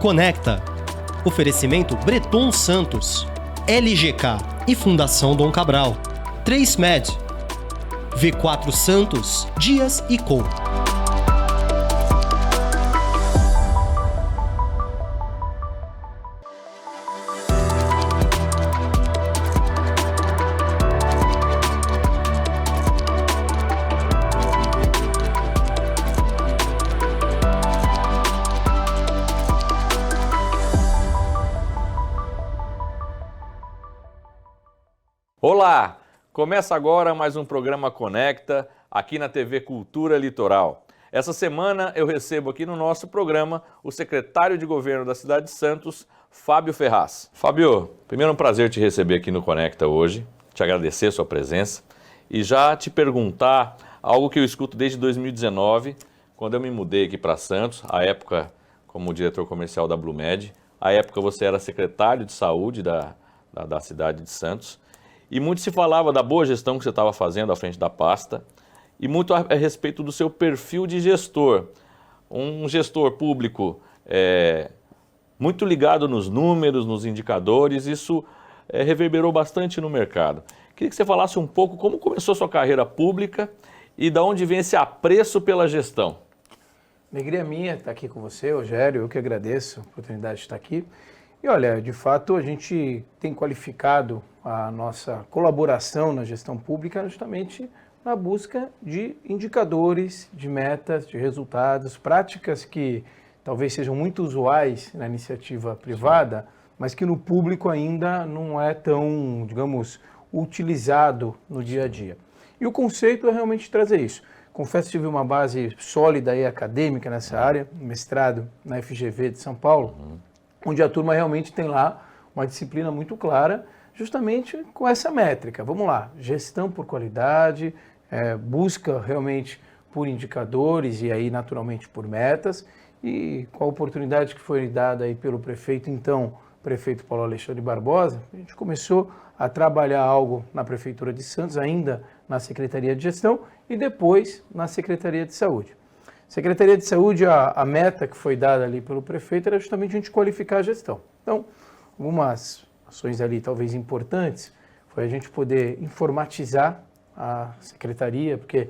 Conecta. Oferecimento Breton Santos, LGK e Fundação Dom Cabral. 3Med, V4 Santos, Dias e Co. Olá! Começa agora mais um programa Conecta, aqui na TV Cultura Litoral. Essa semana eu recebo aqui no nosso programa o secretário de Governo da cidade de Santos, Fábio Ferraz. Fábio, primeiro é um prazer te receber aqui no Conecta hoje, te agradecer a sua presença e já te perguntar algo que eu escuto desde 2019, quando eu me mudei aqui para Santos, à época como diretor comercial da Blumed, à época você era secretário de saúde da cidade de Santos. E muito se falava da boa gestão que você estava fazendo à frente da pasta e muito a respeito do seu perfil de gestor. Um gestor público muito ligado nos números, nos indicadores, isso reverberou bastante no mercado. Queria que você falasse um pouco como começou a sua carreira pública e de onde vem esse apreço pela gestão. Alegria minha estar aqui com você, Rogério, eu que agradeço a oportunidade de estar aqui. E olha, de fato a gente tem qualificado a nossa colaboração na gestão pública justamente na busca de indicadores, de metas, de resultados, práticas que talvez sejam muito usuais na iniciativa privada, mas que no público ainda não é tão, digamos, utilizado no dia a dia. E o conceito é realmente trazer isso. Confesso que tive uma base sólida e acadêmica nessa área, mestrado na FGV de São Paulo, onde a turma realmente tem lá uma disciplina muito clara, justamente com essa métrica. Vamos lá, gestão por qualidade, busca realmente por indicadores e aí naturalmente por metas, e com a oportunidade que foi dada aí pelo prefeito, então, prefeito Paulo Alexandre Barbosa, a gente começou a trabalhar algo na Prefeitura de Santos, ainda na Secretaria de Gestão e depois na Secretaria de Saúde. Secretaria de Saúde, a meta que foi dada ali pelo prefeito era justamente a gente qualificar a gestão. Então, algumas ações ali talvez importantes foi a gente poder informatizar a secretaria, porque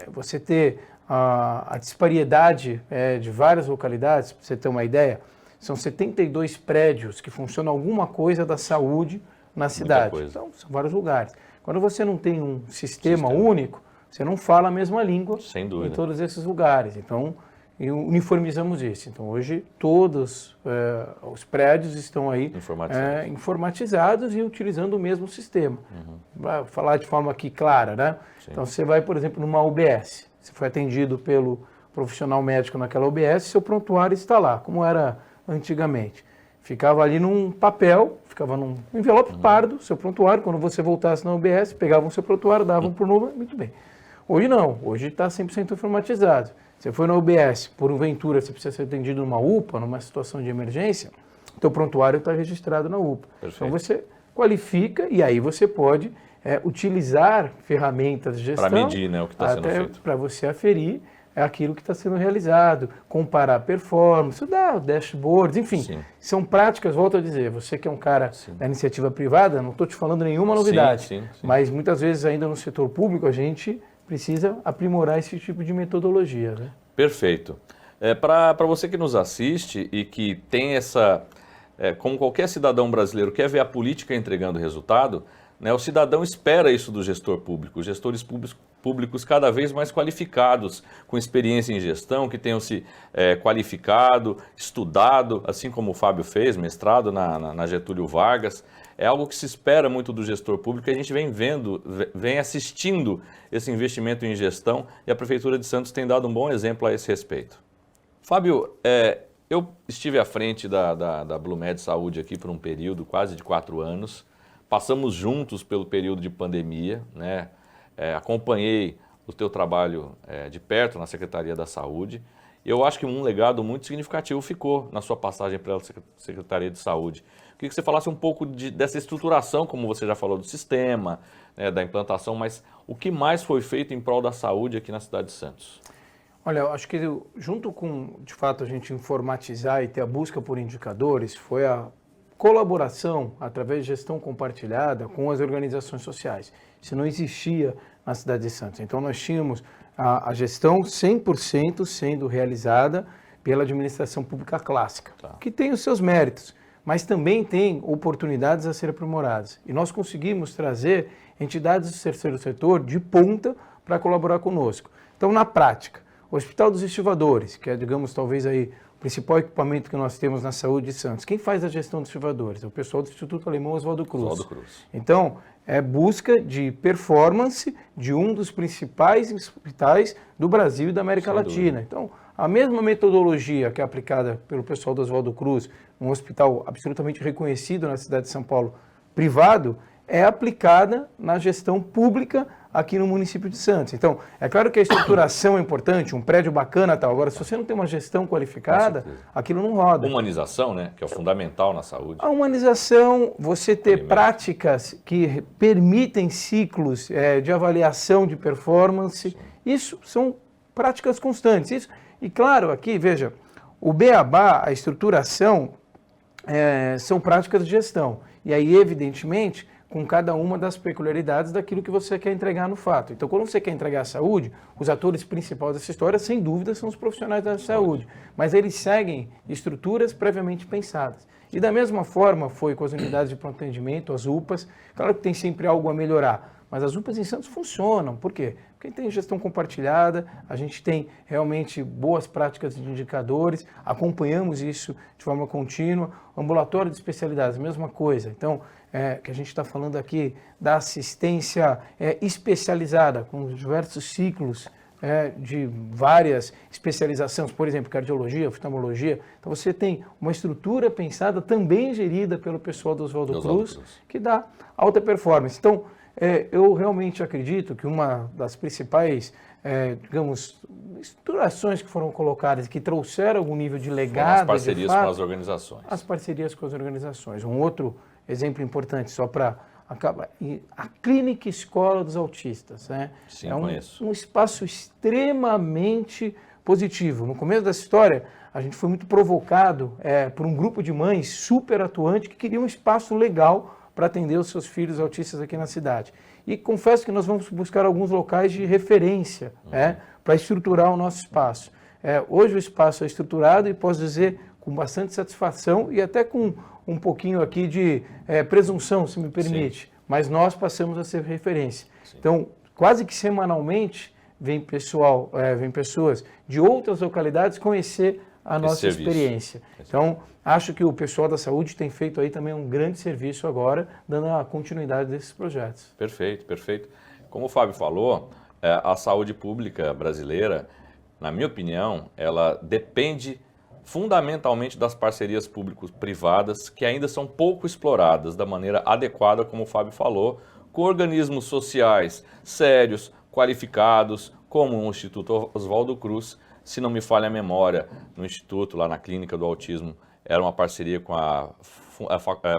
você ter a disparidade de várias localidades, para você ter uma ideia, são 72 prédios que funcionam alguma coisa da saúde na cidade. Então, são vários lugares. Quando você não tem um sistema único, você não fala a mesma língua em todos esses lugares. Então, uniformizamos isso. Então, hoje, todos os prédios estão aí informatizados e utilizando o mesmo sistema. Vou falar de forma aqui clara, né? Sim. Então, você vai, por exemplo, numa UBS. Você foi atendido pelo profissional médico naquela UBS, seu prontuário está lá, como era antigamente. Ficava ali num papel, ficava num envelope pardo, seu prontuário. Quando você voltasse na UBS, pegavam o seu prontuário, davam por número, muito bem. Hoje não, hoje está 100% informatizado. Você foi na UBS, porventura você precisa ser atendido numa UPA, numa situação de emergência, teu prontuário está registrado na UPA. Perfeito. Então você qualifica e aí você pode utilizar ferramentas de gestão para medir, né, o que está sendo feito. Para você aferir aquilo que está sendo realizado, comparar performance, dar dashboards, enfim. Sim. São práticas, volto a dizer, você que é um cara da iniciativa privada, não estou te falando nenhuma novidade, sim. Mas muitas vezes ainda no setor público a gente precisa aprimorar esse tipo de metodologia, né? Perfeito. Para você que nos assiste e que tem essa, como qualquer cidadão brasileiro quer ver a política entregando resultado, né, o cidadão espera isso do gestor público, os gestores públicos cada vez mais qualificados, com experiência em gestão, que tenham se qualificado, estudado, assim como o Fábio fez, mestrado na Getúlio Vargas. É algo que se espera muito do gestor público e a gente vem assistindo esse investimento em gestão e a Prefeitura de Santos tem dado um bom exemplo a esse respeito. Fábio, eu estive à frente da Blumed Saúde aqui por um período quase de 4 anos, passamos juntos pelo período de pandemia, né? Acompanhei o teu trabalho de perto na Secretaria da Saúde. Eu acho que um legado muito significativo ficou na sua passagem pela Secretaria de Saúde. Queria que você falasse um pouco dessa estruturação, como você já falou, do sistema, da implantação, mas o que mais foi feito em prol da saúde aqui na cidade de Santos? Olha, eu acho que junto com, de fato, a gente informatizar e ter a busca por indicadores, foi a colaboração através de gestão compartilhada com as organizações sociais. Isso não existia na cidade de Santos. Então, nós tínhamos a gestão 100% sendo realizada pela administração pública clássica, que tem os seus méritos, mas também tem oportunidades a serem aprimoradas. E nós conseguimos trazer entidades do terceiro setor de ponta para colaborar conosco. Então, na prática, o Hospital dos Estivadores, que é, digamos, talvez aí o principal equipamento que nós temos na saúde de Santos. Quem faz a gestão dos estivadores? É o pessoal do Instituto Alemão Oswaldo Cruz. Então, é busca de performance de um dos principais hospitais do Brasil e da América Latina. Então, a mesma metodologia que é aplicada pelo pessoal do Oswaldo Cruz, um hospital absolutamente reconhecido na cidade de São Paulo, privado, é aplicada na gestão pública aqui no município de Santos. Então, é claro que a estruturação é importante, um prédio bacana e tal. Agora, se você não tem uma gestão qualificada, aquilo não roda. Humanização, né? Que é o fundamental na saúde. A humanização, você ter práticas que permitem ciclos de avaliação de performance, isso são práticas constantes. Isso, e claro, aqui, veja, o beabá, a estruturação, são práticas de gestão. E aí, evidentemente, com cada uma das peculiaridades daquilo que você quer entregar no fato. Então, quando você quer entregar a saúde, os atores principais dessa história, sem dúvida, são os profissionais da saúde. Mas eles seguem estruturas previamente pensadas. E da mesma forma foi com as unidades de pronto atendimento, as UPAs. Claro que tem sempre algo a melhorar, mas as UPAs em Santos funcionam. Por quê? Porque tem gestão compartilhada, a gente tem realmente boas práticas de indicadores, acompanhamos isso de forma contínua. Ambulatório de especialidades, mesma coisa. Então, que a gente está falando aqui da assistência especializada, com diversos ciclos de várias especializações, por exemplo, cardiologia, oftalmologia. Então, você tem uma estrutura pensada, também gerida pelo pessoal do Oswaldo Cruz, que dá alta performance. Então, eu realmente acredito que uma das principais, digamos, estruturações que foram colocadas, que trouxeram algum nível de legado... As parcerias com as organizações. As parcerias com as organizações. Um outro exemplo importante, só para acabar, a Clínica Escola dos Autistas. Né? Sim, conheço. Um espaço extremamente positivo. No começo dessa história, a gente foi muito provocado por um grupo de mães super atuante que queria um espaço legal para atender os seus filhos autistas aqui na cidade. E confesso que nós vamos buscar alguns locais de referência para estruturar o nosso espaço. Hoje o espaço é estruturado e posso dizer com bastante satisfação e até com um pouquinho aqui de presunção, se me permite. Sim. Mas nós passamos a ser referência. Sim. Então, quase que semanalmente vem pessoas de outras localidades conhecer a nossa experiência. Então, acho que o pessoal da saúde tem feito aí também um grande serviço agora, dando a continuidade desses projetos. Perfeito, perfeito. Como o Fábio falou, a saúde pública brasileira, na minha opinião, ela depende fundamentalmente das parcerias público-privadas, que ainda são pouco exploradas da maneira adequada, como o Fábio falou, com organismos sociais sérios, qualificados, como o Instituto Oswaldo Cruz. Se não me falha a memória, no Instituto, lá na Clínica do Autismo, era uma parceria com a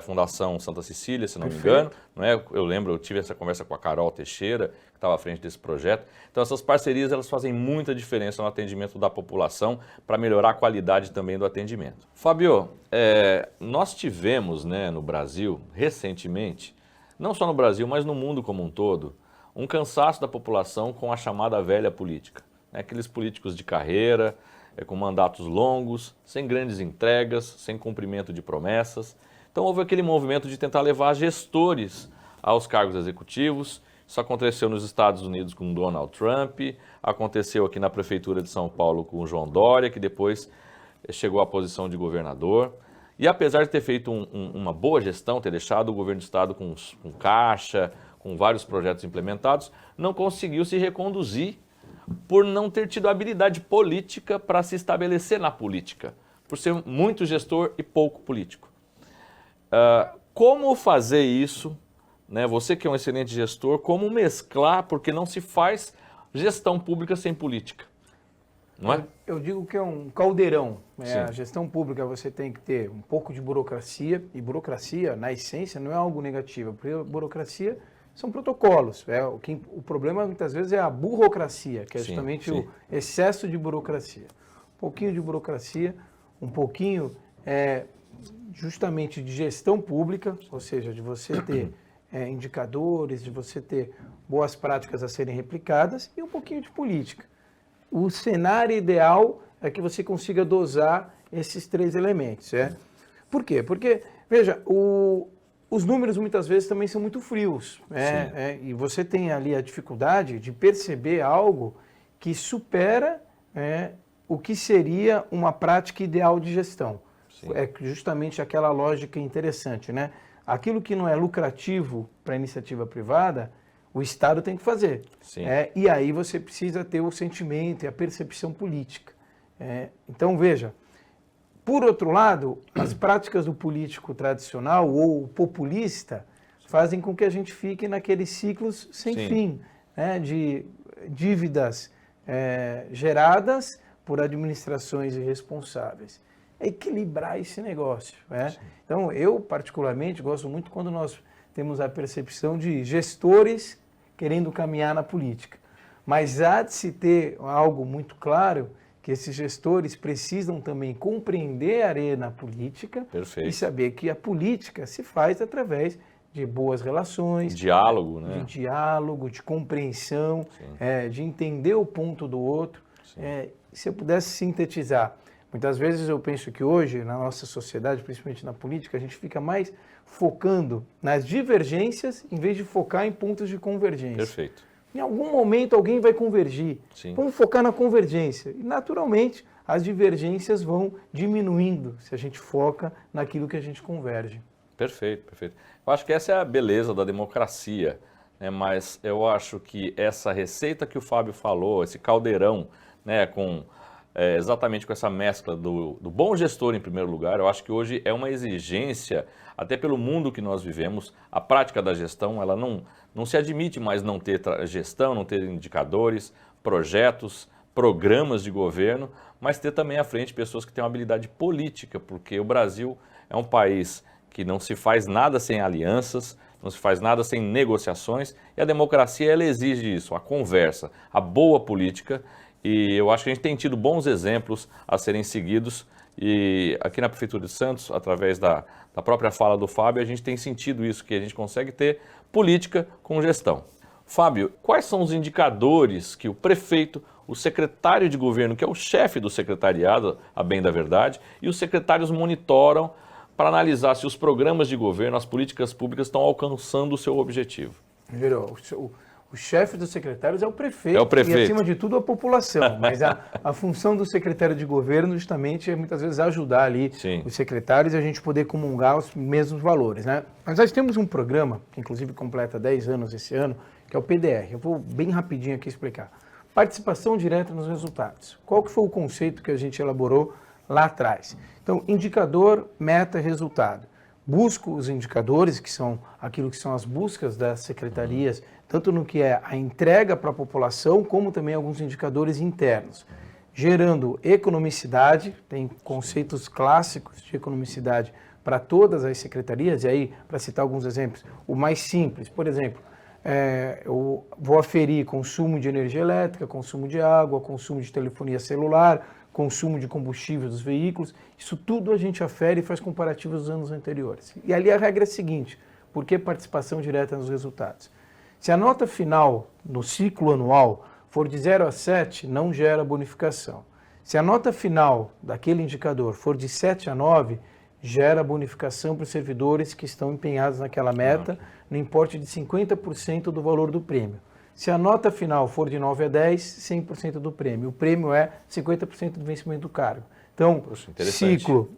Fundação Santa Cecília, se não me engano. Não é? Eu lembro, eu tive essa conversa com a Carol Teixeira, que estava à frente desse projeto. Então, essas parcerias elas fazem muita diferença no atendimento da população para melhorar a qualidade também do atendimento. Fábio, nós tivemos, né, no Brasil, recentemente, não só no Brasil, mas no mundo como um todo, um cansaço da população com a chamada velha política. Aqueles políticos de carreira, com mandatos longos, sem grandes entregas, sem cumprimento de promessas. Então houve aquele movimento de tentar levar gestores aos cargos executivos. Isso aconteceu nos Estados Unidos com Donald Trump, aconteceu aqui na Prefeitura de São Paulo com o João Dória, que depois chegou à posição de governador. E apesar de ter feito uma boa gestão, ter deixado o governo do estado com caixa, com vários projetos implementados, não conseguiu se reconduzir por não ter tido habilidade política para se estabelecer na política, por ser muito gestor e pouco político. Como fazer isso, né? Você que é um excelente gestor, como mesclar, porque não se faz gestão pública sem política, não é? Eu digo que é um caldeirão. A gestão pública você tem que ter um pouco de burocracia, e burocracia, na essência, não é algo negativo, porque burocracia são protocolos. O problema muitas vezes é a burocracia, que é justamente o excesso de burocracia. Um pouquinho de burocracia, um pouquinho justamente de gestão pública, ou seja, de você ter indicadores, de você ter boas práticas a serem replicadas e um pouquinho de política. O cenário ideal é que você consiga dosar esses 3 elementos. Por quê? Porque, veja, os números muitas vezes também são muito frios. E você tem ali a dificuldade de perceber algo que supera o que seria uma prática ideal de gestão. Sim. É justamente aquela lógica interessante, né? Aquilo que não é lucrativo para a iniciativa privada, o Estado tem que fazer. E aí você precisa ter o sentimento e a percepção política. Então, veja, por outro lado, as práticas do político tradicional ou populista fazem com que a gente fique naqueles ciclos sem fim, de dívidas geradas por administrações irresponsáveis. É equilibrar esse negócio. Então, eu particularmente gosto muito quando nós temos a percepção de gestores querendo caminhar na política. Mas há de se ter algo muito claro, que esses gestores precisam também compreender a arena política. Perfeito. E saber que a política se faz através de boas relações, diálogo, né? De diálogo, de compreensão, de entender o ponto do outro. Se eu pudesse sintetizar, muitas vezes eu penso que hoje, na nossa sociedade, principalmente na política, a gente fica mais focando nas divergências em vez de focar em pontos de convergência. Perfeito. Em algum momento alguém vai convergir. Vamos focar na convergência. E, naturalmente, as divergências vão diminuindo se a gente foca naquilo que a gente converge. Perfeito, perfeito. Eu acho que essa é a beleza da democracia, né? Mas eu acho que essa receita que o Fábio falou, esse caldeirão, né, exatamente com essa mescla do bom gestor em primeiro lugar, eu acho que hoje é uma exigência, até pelo mundo que nós vivemos, a prática da gestão, ela não se admite mais não ter gestão, não ter indicadores, projetos, programas de governo, mas ter também à frente pessoas que têm uma habilidade política, porque o Brasil é um país que não se faz nada sem alianças, não se faz nada sem negociações, e a democracia ela exige isso, a conversa, a boa política, e eu acho que a gente tem tido bons exemplos a serem seguidos, e aqui na Prefeitura de Santos, através da própria fala do Fábio, a gente tem sentido isso, que a gente consegue ter política com gestão. Fábio, quais são os indicadores que o prefeito, o secretário de governo, que é o chefe do secretariado, a bem da verdade, e os secretários monitoram para analisar se os programas de governo, as políticas públicas estão alcançando o seu objetivo? O chefe dos secretários é o prefeito. E, acima de tudo, a população. Mas a função do secretário de governo, justamente, é muitas vezes ajudar ali os secretários e a gente poder comungar os mesmos valores, né? Mas nós temos um programa, que inclusive completa 10 anos esse ano, que é o PDR. Eu vou bem rapidinho aqui explicar. Participação direta nos resultados. Qual que foi o conceito que a gente elaborou lá atrás? Então, indicador, meta, resultado. Busco os indicadores, que são aquilo que são as buscas das secretarias, tanto no que é a entrega para a população, como também alguns indicadores internos. Gerando economicidade, tem conceitos clássicos de economicidade para todas as secretarias, e aí, para citar alguns exemplos, o mais simples, por exemplo, eu vou aferir consumo de energia elétrica, consumo de água, consumo de telefonia celular, consumo de combustível dos veículos, isso tudo a gente afere e faz comparativos dos anos anteriores. E ali a regra é a seguinte, por que participação direta nos resultados? Se a nota final no ciclo anual for de 0 a 7, não gera bonificação. Se a nota final daquele indicador for de 7 a 9, gera bonificação para os servidores que estão empenhados naquela meta, no importe de 50% do valor do prêmio. Se a nota final for de 9 a 10, 100% do prêmio. O prêmio é 50% do vencimento do cargo. Então, ciclo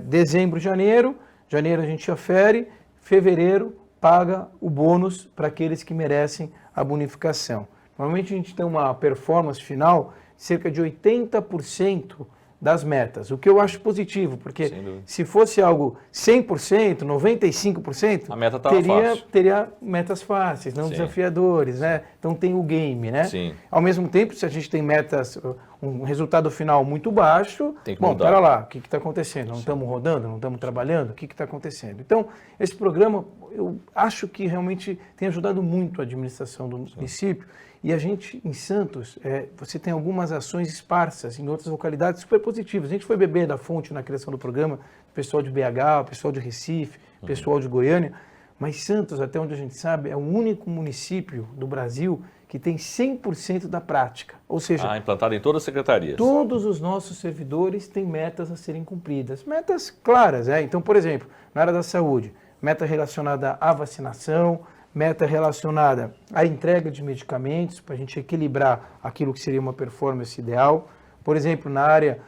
dezembro, janeiro a gente afere, fevereiro paga o bônus para aqueles que merecem a bonificação. Normalmente a gente tem uma performance final de cerca de 80% das metas, o que eu acho positivo, porque se fosse algo 100%, 95%, a meta fácil. Teria metas fáceis, não desafiadores, né? Então tem o game, né? Sim. Ao mesmo tempo, se a gente tem metas, um resultado final muito baixo, tem que bom, mudar. pera lá, o que está acontecendo? Não estamos rodando, não estamos trabalhando, o que está acontecendo? Então, esse programa, eu acho que realmente tem ajudado muito a administração do município. E a gente, em Santos, você tem algumas ações esparsas em outras localidades super positivas. A gente foi beber da fonte na criação do programa, o pessoal de BH, o pessoal de Recife, o pessoal de Goiânia, mas Santos, até onde a gente sabe, é o único município do Brasil que tem 100% da prática. Ou seja, implantado em todas as secretarias. Todos os nossos servidores têm metas a serem cumpridas. Metas claras, Então, por exemplo, na área da saúde, meta relacionada à vacinação, meta relacionada à entrega de medicamentos, para a gente equilibrar aquilo que seria uma performance ideal. Por exemplo, na área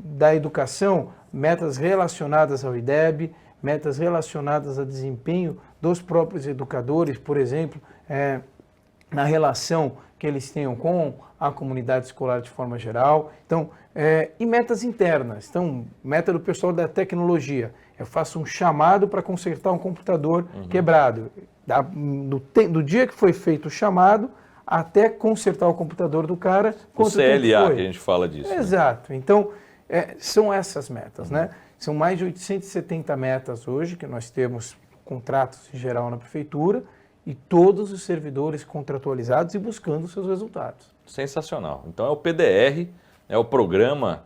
da educação, metas relacionadas ao IDEB, metas relacionadas ao desempenho dos próprios educadores, por exemplo, na relação que eles tenham com a comunidade escolar de forma geral. Então, e metas internas. Então, meta do pessoal da tecnologia. Eu faço um chamado para consertar um computador quebrado. Do dia que foi feito o chamado até consertar o computador do cara. O CLA, que a gente fala disso. Exato. Né? Então, são essas metas, né? São mais de 870 metas hoje que nós temos contratos em geral na prefeitura e todos os servidores contratualizados e buscando seus resultados. Sensacional. Então é o PDR, é o programa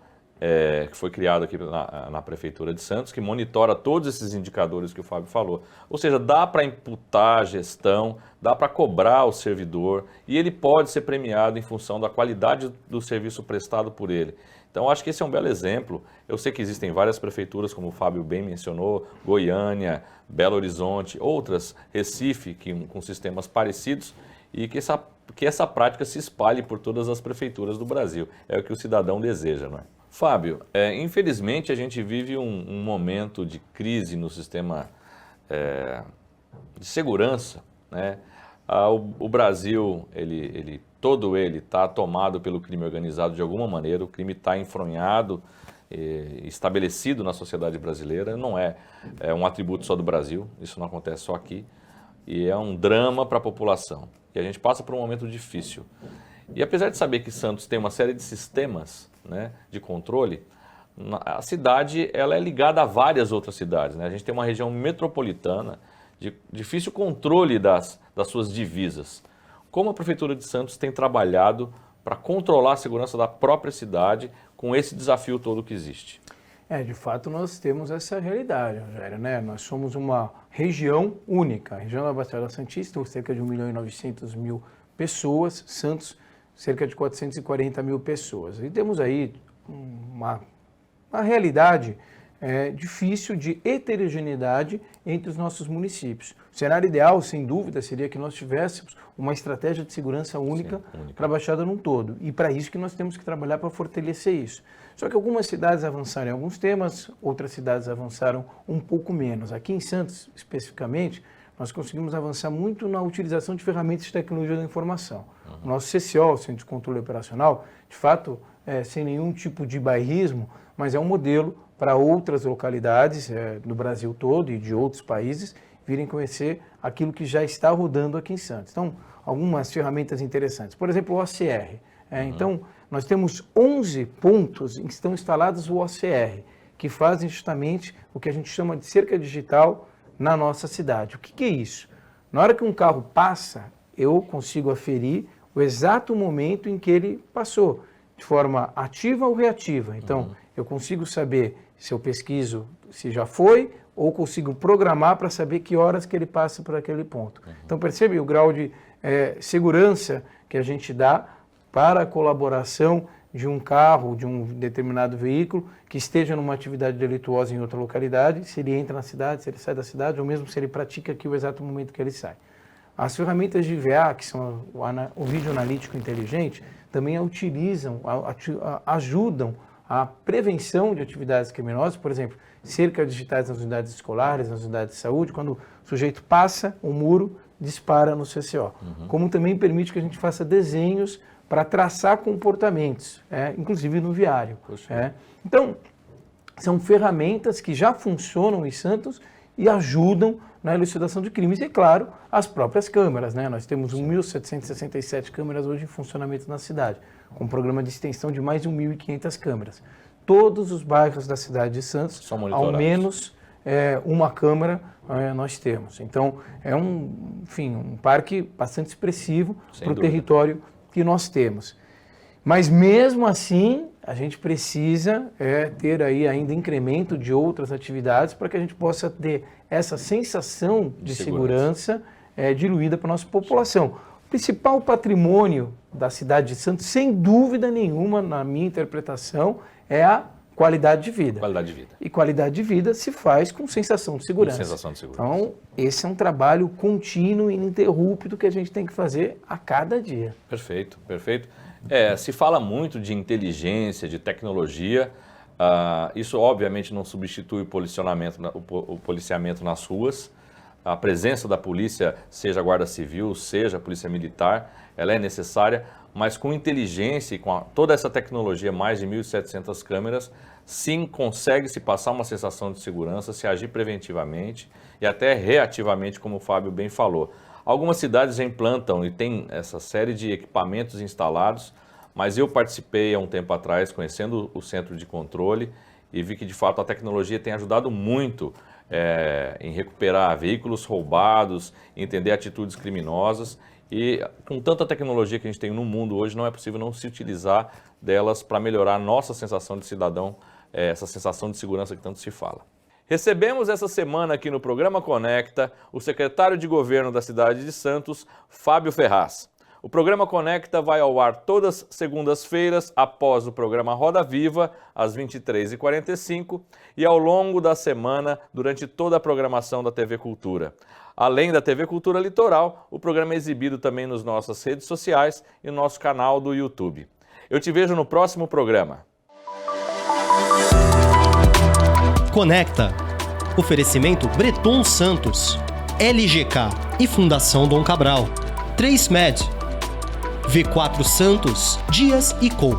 que foi criado aqui na Prefeitura de Santos, que monitora todos esses indicadores que o Fábio falou. Ou seja, dá para imputar a gestão, dá para cobrar o servidor e ele pode ser premiado em função da qualidade do serviço prestado por ele. Então, acho que esse é um belo exemplo. Eu sei que existem várias prefeituras, como o Fábio bem mencionou, Goiânia, Belo Horizonte, outras, Recife, com sistemas parecidos, e que essa prática se espalhe por todas as prefeituras do Brasil. É o que o cidadão deseja, não é? Fábio, infelizmente a gente vive um momento de crise no sistema de segurança, né? O Brasil, todo ele está tomado pelo crime organizado de alguma maneira, o crime está enfronhado, estabelecido na sociedade brasileira, não é um atributo só do Brasil, isso não acontece só aqui, e é um drama para a população. E a gente passa por um momento difícil. E apesar de saber que Santos tem uma série de sistemas, né, de controle, a cidade ela é ligada a várias outras cidades, né? A gente tem uma região metropolitana de difícil controle das suas divisas. Como a Prefeitura de Santos tem trabalhado para controlar a segurança da própria cidade com esse desafio todo que existe? De fato, nós temos essa realidade, Rogério, né? Nós somos uma região única. A região da Baixada Santista, cerca de 1.900.000 pessoas, Santos, cerca de 440.000 pessoas. E temos aí uma realidade difícil de heterogeneidade entre os nossos municípios. O cenário ideal, sem dúvida, seria que nós tivéssemos uma estratégia de segurança única para a Baixada num todo. E para isso que nós temos que trabalhar para fortalecer isso. Só que algumas cidades avançaram em alguns temas, outras cidades avançaram um pouco menos. Aqui em Santos, especificamente, nós conseguimos avançar muito na utilização de ferramentas de tecnologia da informação. O nosso CCO, o Centro de Controle Operacional, de fato, sem nenhum tipo de bairrismo, mas é um modelo para outras localidades do Brasil todo e de outros países virem conhecer aquilo que já está rodando aqui em Santos. Então, algumas ferramentas interessantes. Por exemplo, o OCR. Então, nós temos 11 pontos em que estão instalados o OCR, que fazem justamente o que a gente chama de cerca digital na nossa cidade. O que é isso? Na hora que um carro passa, eu consigo aferir o exato momento em que ele passou, de forma ativa ou reativa. Então, eu consigo saber se eu pesquiso se já foi, ou consigo programar para saber que horas que ele passa por aquele ponto. Então, percebe o grau de segurança que a gente dá para a colaboração de um carro, de um determinado veículo que esteja numa atividade delituosa em outra localidade, se ele entra na cidade, se ele sai da cidade, ou mesmo se ele pratica aqui o exato momento que ele sai. As ferramentas de IVA, que são o vídeo analítico inteligente, também ajudam a prevenção de atividades criminosas, por exemplo, cercas digitais nas unidades escolares, nas unidades de saúde, quando o sujeito passa o muro, dispara no CCO. Como também permite que a gente faça desenhos para traçar comportamentos, inclusive no viário. Então, são ferramentas que já funcionam em Santos e ajudam na elucidação de crimes. E, é claro, as próprias câmeras, né? Nós temos 1.767 câmeras hoje em funcionamento na cidade, com um programa de extensão de mais de 1.500 câmeras. Todos os bairros da cidade de Santos, ao menos uma câmera nós temos. Então, é um parque bastante expressivo para o território que nós temos. Mas, mesmo assim, a gente precisa ter aí ainda incremento de outras atividades para que a gente possa ter essa sensação de segurança diluída para a nossa população. O principal patrimônio da cidade de Santos, sem dúvida nenhuma, na minha interpretação, é a qualidade de vida. Qualidade de vida. E qualidade de vida se faz com sensação de segurança. Com sensação de segurança. Então, esse é um trabalho contínuo e ininterrupto que a gente tem que fazer a cada dia. Perfeito, perfeito. Se fala muito de inteligência, de tecnologia. Isso, obviamente, não substitui o policiamento nas ruas. A presença da polícia, seja a Guarda Civil, seja a Polícia Militar, ela é necessária, mas com inteligência e com toda essa tecnologia, mais de 1.700 câmeras, sim, consegue-se passar uma sensação de segurança, se agir preventivamente e até reativamente, como o Fábio bem falou. Algumas cidades já implantam e tem essa série de equipamentos instalados, mas eu participei há um tempo atrás, conhecendo o centro de controle, e vi que, de fato, a tecnologia tem ajudado muito em recuperar veículos roubados, entender atitudes criminosas. E com tanta tecnologia que a gente tem no mundo hoje, não é possível não se utilizar delas para melhorar a nossa sensação de cidadão, essa sensação de segurança que tanto se fala. Recebemos essa semana aqui no programa Conecta o secretário de Governo da cidade de Santos, Fábio Ferraz. O programa Conecta vai ao ar todas segundas-feiras após o programa Roda Viva, às 23h45, e ao longo da semana, durante toda a programação da TV Cultura. Além da TV Cultura Litoral, o programa é exibido também nas nossas redes sociais e no nosso canal do YouTube. Eu te vejo no próximo programa. Conecta. Oferecimento Breton Santos, LGK e Fundação Dom Cabral. 3Med, V4 Santos, Dias e Co.